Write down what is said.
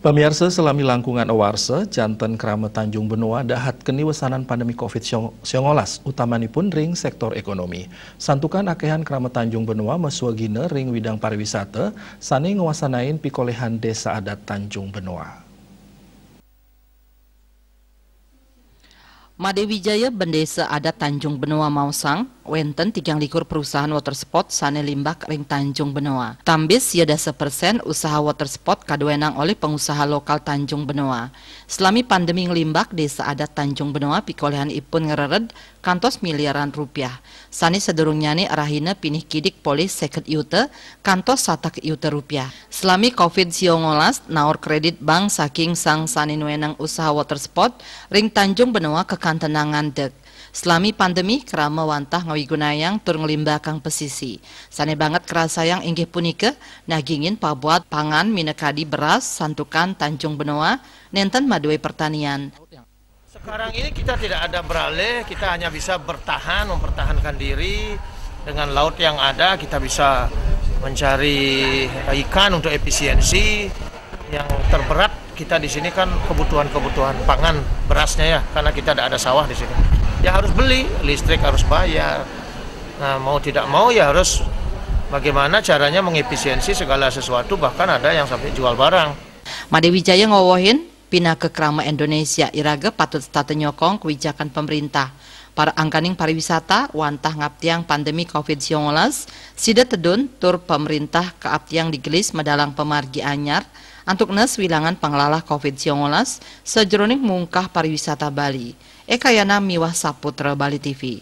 Pemirsa, selami langkungan awarse, janten Krama Tanjung Benoa dahat keniwesanan pandemi COVID-19, utamanipun ring sektor ekonomi. Santukan akehan Krama Tanjung Benoa meswagina ring widang pariwisata, sani ngewasanain pikolehan desa adat Tanjung Benoa. Made Wijaya Bendesa Adat Tanjung Benoa Mausang, wenten 3 perusahaan water spot sane limbak ring Tanjung Benoa. Tambis siada 1% usaha water spot kaduenang oleh pengusaha lokal Tanjung Benoa. Selami pandemi ngelimbak Desa Adat Tanjung Benoa pikolehan ipun ngerered kantos miliaran rupiah. Sani sedurungnya ni arahina pinih kidik polis 50 yuta kantos 1 yuta rupiah. Selami COVID-19 naor kredit bank saking sang sani nuenang usaha water spot ring Tanjung Benoa ke kantenangan dek. Selami pandemi kerama wantah ngawigunayang tur ngelimbakang pesisi. Sane banget kerasayang inggih punika nagingin pabuat pangan minekadi beras santukan Tanjung Benoa nenten maduwe pertanian. Sekarang ini kita tidak ada beralih, kita hanya bisa bertahan, mempertahankan diri dengan laut yang ada. Kita bisa mencari ikan untuk efisiensi. Yang terberat kita di sini kan kebutuhan pangan berasnya ya, karena kita tidak ada sawah di sini. Ya harus beli, listrik harus bayar. Nah, mau tidak mau ya harus bagaimana caranya mengefisiensi segala sesuatu, bahkan ada yang sampai jual barang. Made Wijaya ngowohin pindah ke Krama Indonesia iraga patut stata nyokong kebijakan pemerintah. Para angkaning pariwisata wantah ngaptiang pandemi COVID-19 sida tedun tur pemerintah keaptiang digelis medalang pemargi anyar antuk nes wilangan pengelola COVID-19 sejroning mungkah pariwisata Bali. Ekayana Miwah Saputra Bali TV.